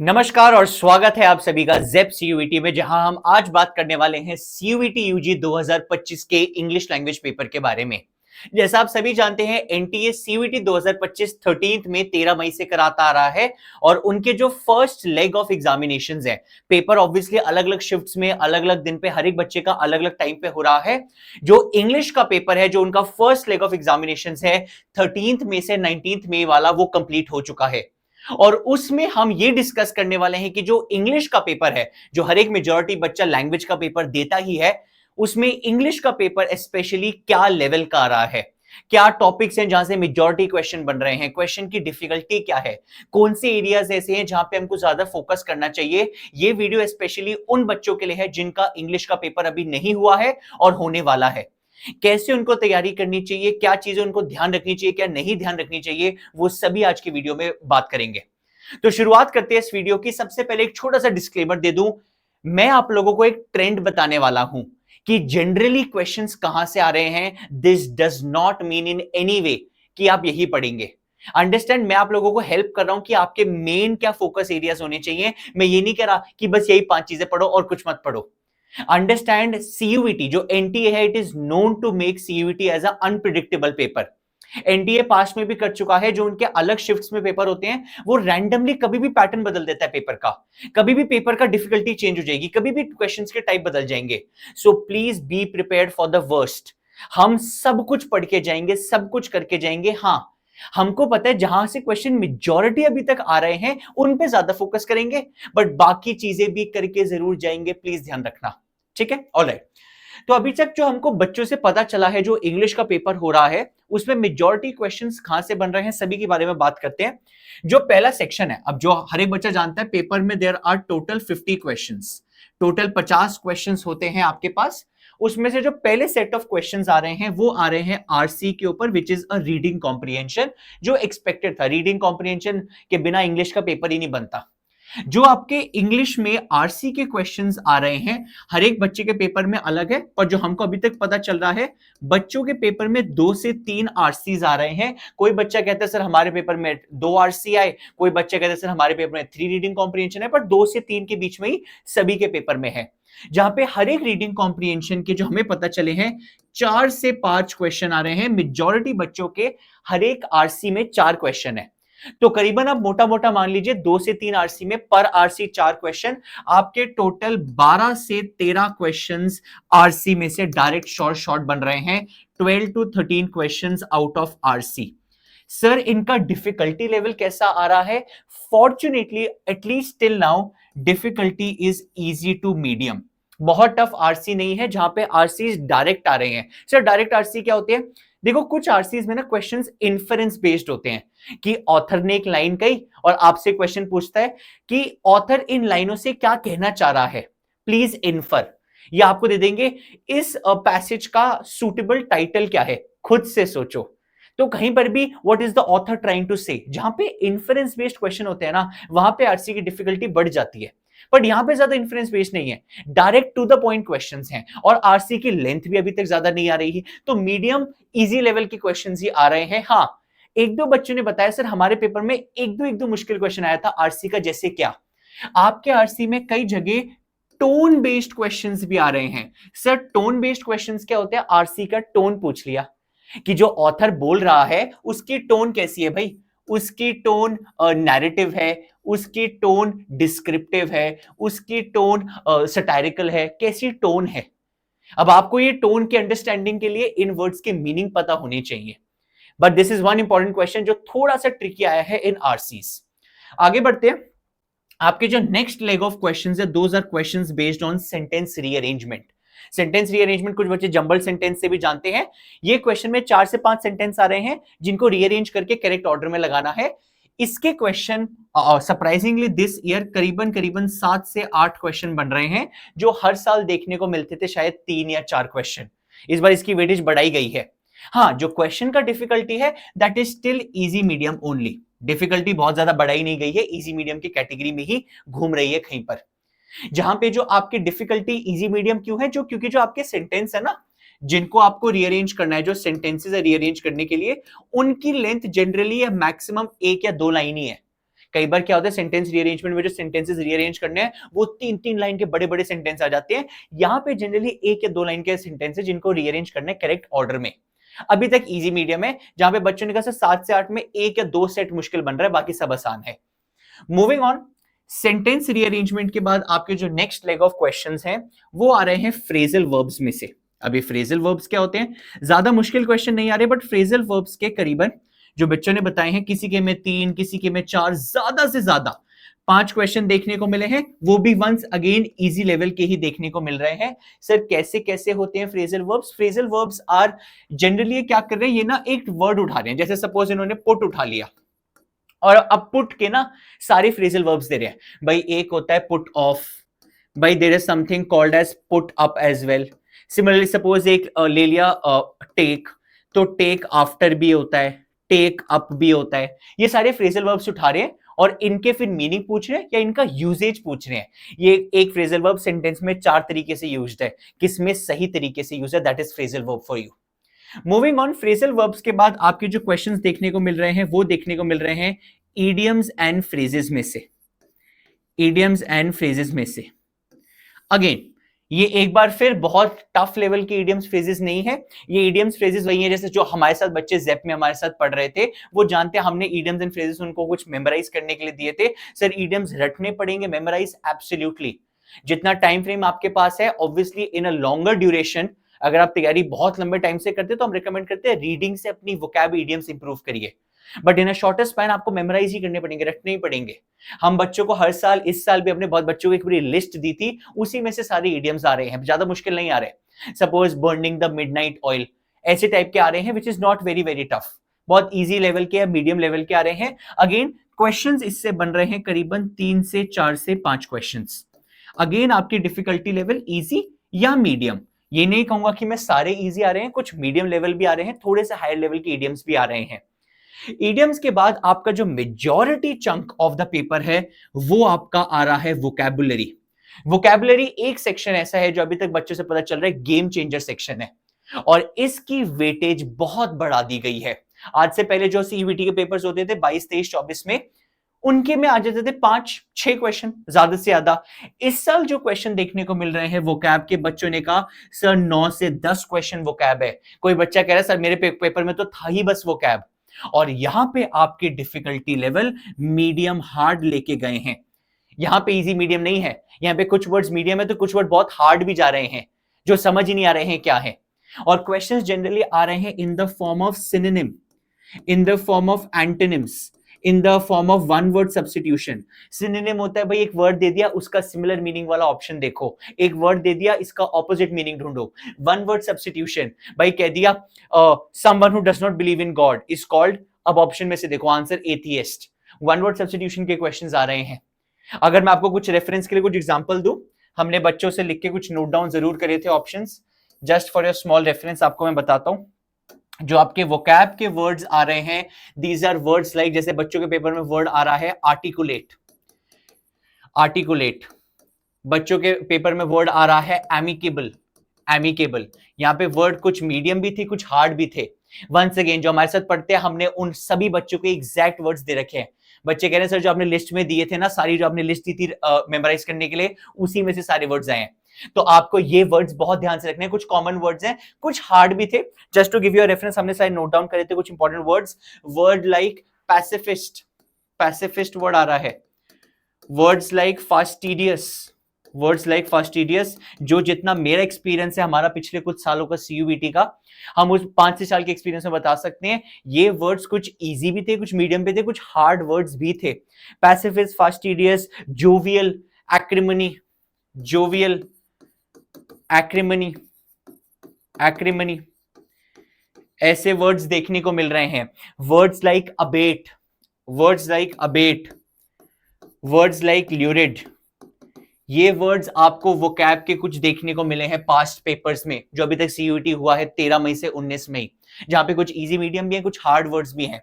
नमस्कार और स्वागत है आप सभी का जेप सीयूईटी में, जहां हम आज बात करने वाले हैं सीयूईटी यूजी 2025 के इंग्लिश लैंग्वेज पेपर के बारे में। जैसा आप सभी जानते हैं, एनटीए सीयूईटी 2025 13 में 13 मई से कराता आ रहा है और उनके जो फर्स्ट लेग ऑफ एग्जामिनेशंस है, पेपर ऑब्वियसली अलग अलग शिफ्ट्स में अलग अलग दिन पे हर एक बच्चे का अलग अलग टाइम पे हो रहा है। जो इंग्लिश का पेपर है, जो उनका फर्स्ट लेग ऑफ एग्जामिनेशंस है 13 मई से 19 मई वाला, वो कंप्लीट हो चुका है। और उसमें हम ये डिस्कस करने वाले हैं कि जो इंग्लिश का पेपर है, जो हर एक मेजॉरिटी बच्चा लैंग्वेज का पेपर देता ही है, उसमें इंग्लिश का पेपर स्पेशली क्या लेवल का आ रहा है, क्या टॉपिक्स हैं जहां से मेजॉरिटी क्वेश्चन बन रहे हैं, क्वेश्चन की डिफिकल्टी क्या है, कौन से एरियाज ऐसे हैं जहां पे हमको ज्यादा फोकस करना चाहिए। ये वीडियो स्पेशली उन बच्चों के लिए है जिनका इंग्लिश का पेपर अभी नहीं हुआ है और होने वाला है। कैसे उनको तैयारी करनी चाहिए, क्या चीजें उनको ध्यान रखनी चाहिए, क्या नहीं ध्यान रखनी चाहिए, वो सभी आज की वीडियो में बात करेंगे। तो शुरुआत करते हैं इस वीडियो की। सबसे पहले एक छोटा सा डिस्क्लेमर दे दूं, मैं आप लोगों को एक ट्रेंड बताने वाला हूं कि जनरली क्वेश्चंस कहां से आ रहे हैं। This does not mean in any way कि आप यही पढ़ेंगे। अंडरस्टैंड, मैं आप लोगों को हेल्प कर रहा हूं कि आपके मेन क्या फोकस एरियाज होने चाहिए। मैं ये नहीं कह रहा कि बस यही 5 चीजें पढ़ो और कुछ मत पढ़ो। अंडरस्टैंड, सीयूईटी जो एनटीए है, it is known to make CUET as a unpredictable paper. NTA past में भी कर चुका है, जो उनके अलग शिफ्ट्स में पेपर होते हैं, वो रैंडमली कभी भी पैटर्न बदल देता है पेपर का। कभी भी पेपर का डिफिकल्टी चेंज हो जाएगी, कभी भी क्वेश्चंस के टाइप बदल जाएंगे। So please be prepared for the worst. हम सब कुछ पढ़ के जाएंगे, सब कुछ करके जाएंगे। हाँ, हमको पता है जहां से क्वेश्चन मेजॉरिटी अभी तक आ रहे हैं उन पे ज्यादा फोकस करेंगे, बट बाकी चीजें भी करके जरूर जाएंगे, प्लीज ध्यान रखना। ठीक है, ऑलराइट। तो अभी तक जो हमको बच्चों से पता चला है, जो इंग्लिश का पेपर हो रहा है, उसमें मेजॉरिटी क्वेश्चंस कहां से बन रहे हैं, सभी के बारे में बात करते हैं। जो पहला सेक्शन है, अब जो हर एक बच्चा जानता है, पेपर में there are total 50 questions, total 50 questions होते हैं आपके पास। उसमें से जो पहले सेट ऑफ क्वेश्चंस आ रहे हैं, वो आ रहे हैं आरसी के ऊपर, which is a reading comprehension. जो एक्सपेक्टेड था, रीडिंग कॉम्प्रिहेंशन के बिना इंग्लिश का पेपर ही नहीं बनता। जो आपके इंग्लिश में आरसी के क्वेश्चंस आ रहे हैं, हर एक बच्चे के पेपर में अलग है, पर जो हमको अभी तक पता चल रहा है, बच्चों के पेपर में 2 से 3 आरसीज आ रहे हैं। कोई बच्चा कहता है सर हमारे पेपर में 2 आरसी आए, कोई बच्चा कहता है सर हमारे पेपर में 3 रीडिंग कॉम्प्रिहेंशन है, पर 2 से 3 के बीच में ही सभी के पेपर में है। जहां पे हर एक रीडिंग कॉम्प्रिहेंशन के जो हमें पता चले हैं, 4 से 5 क्वेश्चन आ रहे हैं। मेजॉरिटी बच्चों के हर एक आरसी में 4 क्वेश्चन है। तो करीबन आप मोटा मोटा मान लीजिए 2 से 3 आरसी में पर आरसी 4 क्वेश्चन, आपके टोटल 12 से 13 क्वेश्चंस आरसी में से डायरेक्ट शॉर्ट बन रहे हैं। 12 to 13 questions out of RC. Sir इनका डिफिकल्टी लेवल कैसा आ रहा है? Fortunately at least till now difficulty is easy to medium. बहुत टफ आरसी नहीं है जहां पे आरसी डायरेक्ट आ रहे हैं। सर डायरेक्ट आरसी क्या होते हैं? देखो, कुछ आरसीज में ना क्वेश्चंस इन्फरेंस बेस्ड होते हैं कि ऑथर ने एक लाइन कही और आपसे क्वेश्चन पूछता है कि ऑथर इन लाइनों से क्या कहना चाह रहा है, प्लीज इन्फर। या आपको दे देंगे इस पैसेज का सुटेबल टाइटल क्या है, खुद से सोचो। तो कहीं पर भी what is the author trying to say, जहां पे इन्फरेंस बेस्ड क्वेश्चन होते हैं ना, वहां पे आरसी की डिफिकल्टी बढ़ जाती है। बट यहां पे ज्यादा इन्फ्लुएंस बेस्ड नहीं है, direct to the point questions हैं, और आरसी की लेंथ भी अभी तक ज्यादा नहीं आ रही है, तो मीडियम इजी लेवल के क्वेश्चंस ही आ रहे हैं। हाँ, एक दो बच्चों ने बताया सर हमारे पेपर में एक दो मुश्किल क्वेश्चन आया था आरसी का। जैसे क्या? आपके आरसी में कई जगह टोन बेस्ड क्वेश्चंस भी आ रहे हैं। सर टोन बेस्ड क्वेश्चंस क्या होते हैं? आरसी का टोन पूछ लिया कि जो ऑथर बोल रहा है उसकी टोन कैसी है भाई, उसकी टोन नैरेटिव है, उसकी टोन डिस्क्रिप्टिव है, उसकी टोन सटायरिकल है, कैसी टोन है। अब आपको ये टोन की अंडरस्टैंडिंग के लिए इन वर्ड्स की मीनिंग पता होनी चाहिए। But this is one important question जो थोड़ा सा ट्रिकी आया है इन आरसीज। आगे बढ़ते हैं। आपके जो नेक्स्ट लेग ऑफ क्वेश्चंस है, those are questions based on sentence rearrangement. Sentence rearrangement कुछ बच्चे जंबल सेंटेंस से भी जानते हैं। ये क्वेश्चन में 4 से 5 सेंटेंस आ रहे हैं जिनको रीअरेंज करके करेक्ट ऑर्डर में लगाना है। इसके क्वेश्चन सरप्राइजिंगली दिस ईयर करीबन करीबन 7 से 8 क्वेश्चन बन रहे हैं, जो हर साल देखने को मिलते थे शायद 3 या 4 क्वेश्चन। इस बार इसकी वेटेज बढ़ाई गई है। हाँ, जो क्वेश्चन का डिफिकल्टी है that is still easy medium only. Difficulty बहुत ज्यादा बढ़ाई नहीं गई है, इजी मीडियम की कैटेगरी में ही घूम रही है कहीं पर। जहां पे जो आपकी डिफिकल्टी इजी मीडियम क्यों है? जो क्योंकि जो आपके सेंटेंस है ना, जिनको आपको रीअरेंज करना है, जो सेंटेंसेस है रीअरेंज करने के लिए, उनकी लेंथ जनरली मैक्सिमम 1 या 2 लाइन ही है। कई बार क्या होता है सेंटेंस रीअरेंजमेंट में जो सेंटेंसेस रीअरेंज करने हैं वो 3-3 लाइन के बड़े बड़े सेंटेंस आ जाते हैं। यहां पे जनरली 1 या 2 लाइन के सेंटेंसेस जिनको रीअरेंज करना है करेक्ट ऑर्डर में। अभी तक इजी मीडियम है, जहां पे बच्चों ने कहा 7 से 8 में 1 या 2 सेट मुश्किल बन रहा है, बाकी सब आसान है। मूविंग ऑन, सेंटेंस रीअरेंजमेंट के बाद आपके जो नेक्स्ट लेग ऑफ क्वेश्चंस हैं वो आ रहे हैं फ्रेजल वर्ब्स में से। अभी फ्रेजल वर्ब्स क्या होते हैं, ज्यादा मुश्किल क्वेश्चन नहीं आ रहे, बट फ्रेजल वर्ब्स के करीबन जो बच्चों ने बताए हैं, किसी के में 3, किसी के में 4, ज्यादा से ज्यादा 5 क्वेश्चन देखने को मिले हैं, वो भी वंस अगेन इजी लेवल के ही देखने को मिल रहे हैं। सर कैसे कैसे होते हैं phrasal verbs? Phrasal verbs are generally क्या कर रहे हैं, ये ना एक वर्ड उठा रहे हैं, जैसे सपोज इन्होंने पुट उठा लिया और अब पुट के ना सारे फ्रेजल वर्ब्स दे रहे हैं। भाई एक होता है पुट ऑफ, भाई there is something called as put up as well. Similarly suppose एक ले लिया टेक, तो टेक आफ्टर भी होता है, टेक अप भी होता है। ये सारे फ्रेजल वर्ब्स उठा रहे हैं और इनके फिर मीनिंग पूछ रहे हैं या इनका यूजेज पूछ रहे हैं। ये एक फ्रेजल वर्ब सेंटेंस में 4 तरीके से यूज्ड है, किसमें सही तरीके से यूज है, that is phrasal verb for you. Moving on, phrasal verbs के बाद आपके जो क्वेश्चंस देखने को मिल रहे हैं वो देखने को मिल रहे हैं इडियम्स एंड फ्रेजेस में से। इडियम्स एंड फ्रेजेस में से अगेन ये एक बार फिर बहुत टफ लेवल के इडियम्स फ्रेजेस नहीं है। ये इडियम्स फ्रेजेस वही है जैसे जो हमारे साथ बच्चे ज़ेप में हमारे साथ पढ़ रहे थे, वो जानते हैं हमने इडियम्स एंड फ्रेजेस उनको कुछ मेमोराइज करने के लिए दिए थे। सर इडियम्स रटने पड़ेंगे मेमोराइज? एब्सोल्युटली। जितना टाइम फ्रेम आपके पास है, obviously in a longer duration, अगर आप तैयारी बहुत लंबे टाइम से करते हैं तो हम रिकमेंड करते हैं रीडिंग से अपनी वोकैब इडियम्स इंप्रूव करिए। But in a shorter span आपको मेमोराइज ही करने पड़ेंगे, रटने ही पड़ेंगे। हम बच्चों को हर साल, इस साल भी अपने बहुत बच्चों को एक पूरी लिस्ट दी थी, उसी में से सारे इडियम्स आ रहे हैं, ज्यादा मुश्किल नहीं आ रहे। Suppose burning the midnight oil, ऐसे टाइप के आ रहे हैं which is not very very tough, बहुत इजी लेवल के या मीडियम लेवल के आ रहे हैं। अगेन क्वेश्चंस इससे बन रहे हैं करीबन 3 से 4 से 5 क्वेश्चंस। अगेन आपकी डिफिकल्टी लेवल इजी या मीडियम, ये नहीं कहूंगा कि मैं सारे इजी आ रहे हैं, कुछ मीडियम लेवल भी आ रहे हैं, थोड़े से हायर लेवल के इडियम्स भी आ रहे हैं। इडियम्स के बाद आपका जो majority chunk of the paper है वो आपका आ रहा है वोकैबुलरी। वोकैबुलरी एक सेक्शन ऐसा है जो अभी तक बच्चों से पता चल रहा है गेम चेंजर सेक्शन है और इसकी वेटेज बहुत बढ़ा दी गई है। आज से पहले जो सीयूईटी के पेपर्स होते थे 22, 23, 24 में, उनके में आ जाते थे 5-6 क्वेश्चन ज्यादा से ज्यादा। इस साल जो क्वेश्चन देखने को मिल रहे हैं वोकैब के, बच्चों ने कहा सर 9 से 10 क्वेश्चन वोकैब है। कोई बच्चा कह रहा है सर मेरे पेपर में तो था ही बस वोकैब। और यहां पे आपके डिफिकल्टी लेवल मीडियम हार्ड लेके गए हैं। यहां पे इजी मीडियम नहीं है, यहां पे कुछ वर्ड्स मीडियम है तो कुछ वर्ड बहुत हार्ड भी जा रहे हैं जो समझ ही नहीं आ रहे हैं क्या है। और क्वेश्चंस जनरली आ रहे हैं in the form of synonym, in the form of antonyms, in the form of one word substitution. Synonym होता है भाई एक वर्ड दे दिया उसका सिमिलर मीनिंग वाला ऑप्शन देखो, एक वर्ड दे दिया इसका ऑपोजिट मीनिंग ढूंढो। वन वर्ड सब्स्टिट्यूशन, भाई कह दिया someone who does not believe in God is called, अब ऑप्शन में से देखो answer atheist. One word substitution के क्वेश्चंस आ रहे हैं। अगर मैं आपको कुछ रेफरेंस के लिए कुछ एग्जांपल दूं, हमने बच्चों से लिख के कुछ नोट डाउन जरूर करे थे options, just for your small reference आपको मैं बताता हूं। जो आपके वोकैब के वर्ड्स आ रहे हैं, दीज आर वर्ड्स लाइक, जैसे बच्चों के पेपर में वर्ड आ रहा है आर्टिकुलेट, आर्टिकुलेट। बच्चों के पेपर में वर्ड आ रहा है एमिकेबल, एमिकेबल। यहां पे वर्ड कुछ मीडियम भी थे कुछ हार्ड भी थे। वंस अगेन जो हमारे साथ पढ़ते हैं हमने उन सभी बच्चों के एग्जैक्ट वर्ड्स दे रखे हैं। बच्चे कह रहे हैं सर जो आपने लिस्ट में दिए थे ना, सारी जो आपने लिस्ट दी थी मेमोराइज करने के लिए, उसी में से सारे वर्ड्स आए हैं। तो आपको ये वर्ड्स बहुत ध्यान से रखने हैं, कुछ कॉमन वर्ड्स हैं कुछ हार्ड भी थे। Just to give you a reference, हमने सारे नोट डाउन करे थे कुछ important words. Word like pacifist, pacifist word आ रहा है। Words like fastidious, words like fastidious, जो जितना मेरा एक्सपीरियंस है हमारा पिछले कुछ सालों का सीयूईटी का, हम उस 5 साल के एक्सपीरियंस में बता सकते हैं ये वर्ड्स कुछ इजी भी थे कुछ मीडियम पे थे कुछ हार्ड वर्ड्स भी थे। Pacifist, fastidious, jovial, acrimony, jovial, acrimony, acrimony, ऐसे वर्ड्स देखने को मिल रहे हैं। Words like abate, words like abate, words like lurid, ये वर्ड्स आपको वोकैब के कुछ देखने को मिले हैं पास्ट पेपर्स में जो अभी तक सीयूईटी हुआ है 13 मई से 19 मई, जहां पे कुछ इजी मीडियम भी है कुछ हार्ड वर्ड्स भी हैं।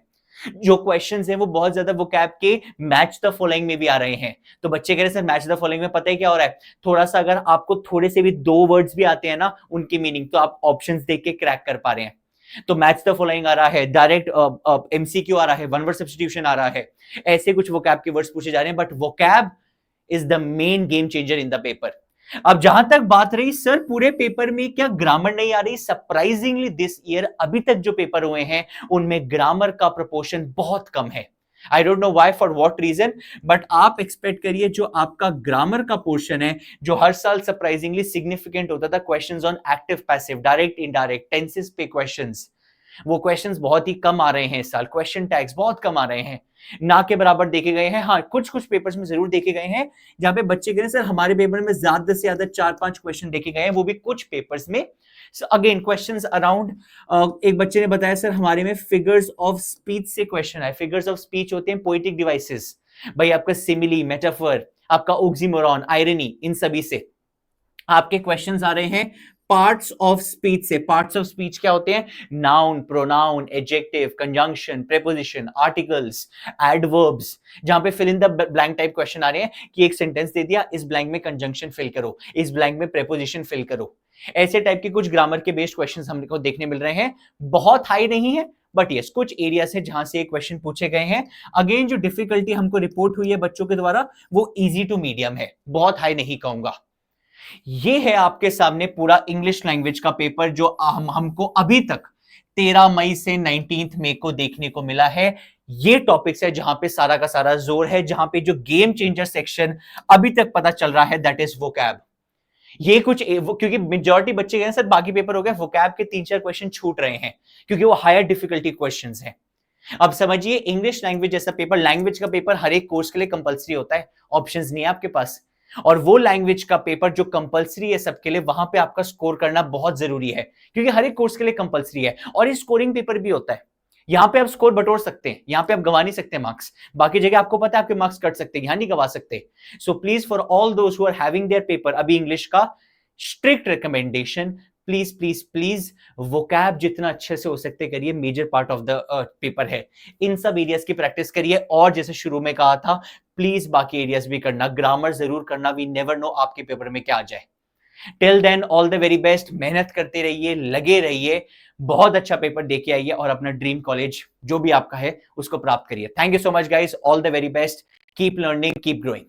जो क्वेश्चंस हैं वो बहुत ज्यादा वोकैब के मैच द फॉलोइंग में भी आ रहे हैं। तो बच्चे कह रहे हैं सर मैच द फॉलोइंग में पता है क्या हो रहा है, थोड़ा सा अगर आपको थोड़े से भी 2 वर्ड्स भी आते हैं ना उनकी मीनिंग, तो आप ऑप्शंस देख के क्रैक कर पा रहे हैं। तो मैच द फॉलोइंग आ रहा है, डायरेक्ट एमसीक्यू आ रहा है, वन वर्ड सब्स्टिट्यूशन आ रहा है, ऐसे कुछ वोकैब के वर्ड्स पूछे जा रहे हैं, but vocab is the main game changer in the paper. अब जहां तक बात रही सर पूरे पेपर में क्या ग्रामर नहीं आ रही, सरप्राइजिंगली दिस ईयर अभी तक जो पेपर हुए हैं उनमें ग्रामर का प्रोपोर्शन बहुत कम है। I don't know why, for what reason, but आप एक्सपेक्ट करिए जो आपका ग्रामर का पोर्शन है, जो हर साल सरप्राइजिंगली सिग्निफिकेंट होता था, questions on active passive direct indirect tenses पे क्वेश्चंस, वो क्वेश्चंस बहुत ही कम आ रहे हैं इस साल, क्वेश्चन टैग्स बहुत कम आ रहे हैं, ना के बराबर देखे गए हैं। हाँ, कुछ कुछ पेपर्स में जरूर देखे गए हैं जहां पे बच्चे कह रहे हैं सर हमारे पेपर में ज्यादा से ज्यादा 4-5 क्वेश्चन देखे गए हैं, वो भी कुछ पेपर्स में। अगेन क्वेश्चंस अराउंड, एक बच्चे ने बताया सर हमारे में फिगर्स ऑफ स्पीच से क्वेश्चन है। फिगर्स ऑफ स्पीच होते हैं पोएटिक डिवाइसेस, भाई आपका सिमिली, मेटाफर, आपका ऑक्सीमोरॉन, आयरनी, इन सभी से आपके क्वेश्चंस आ रहे हैं। पार्ट्स ऑफ स्पीच से, पार्ट्स ऑफ स्पीच क्या होते हैं? Noun, pronoun, adjective, conjunction, preposition, articles, adverbs, जहां पे fill in the blank type question आ रहे हैं कि एक सेंटेंस दे दिया, इस ब्लैंक में कंजंक्शन फिल करो, इस ब्लैंक में प्रीपोजिशन फिल करो। ऐसे टाइप के कुछ ग्रामर के बेस्ड क्वेश्चंस हमको देखने मिल रहे हैं। बहुत हाई नहीं है, बट यस कुछ एरियाज है जहां से क्वेश्चन पूछे गए हैं। अगेन जो डिफिकल्टी हमको रिपोर्ट हुई है बच्चों के द्वारा वो इजी टू मीडियम है, बहुत हाई नहीं कहूंगा। ये है आपके सामने पूरा इंग्लिश लैंग्वेज का पेपर जो हमको अभी तक 13 मई से 19 मई को देखने को मिला है। ये टॉपिक्स है जहां पे सारा का सारा जोर है, जहां पे जो गेम चेंजर सेक्शन अभी तक पता चल रहा है दैट इज वोकैब। ये कुछ क्योंकि मेजॉरिटी बच्चे गए सर बाकी पेपर हो गए, वोकैब के 3-4 क्वेश्चन छूट रहे हैं क्योंकि वो हायर डिफिकल्टी क्वेश्चंस हैं। अब समझिए इंग्लिश लैंग्वेज जैसा पेपर, लैंग्वेज का पेपर हर एक कोर्स के लिए कंपलसरी होता है, ऑप्शंस नहीं है आपके पास। और वो लैंग्वेज का पेपर जो कंपलसरी है सबके लिए, वहां पे आपका स्कोर करना बहुत जरूरी है क्योंकि हर एक कोर्स के लिए कंपलसरी है। और ये स्कोरिंग पेपर भी होता है, यहां पे आप स्कोर बटोर सकते हैं, यहां पे आप गवा नहीं सकते मार्क्स। बाकी जगह आपको पता है आपके मार्क्स कट सकते हैं, यहां नहीं गवा सकते। So please for all those who are having their paper अभी इंग्लिश का, strict recommendation, please please please vocab जितना अच्छे से हो सकते करिए, major part of the paper है, इन सब एरियाज की प्रैक्टिस करिए। और जैसे शुरू में कहा था प्लीज बाकी एरियाज भी करना, ग्रामर जरूर करना, वी नेवर नो आपके पेपर में क्या आ जाए। Till then all the very best, मेहनत करते रहिए, लगे रहिए, बहुत अच्छा पेपर देके आइए और अपना ड्रीम कॉलेज जो भी आपका है उसको प्राप्त करिए। Thank you so much guys, all the very best, keep learning, keep growing.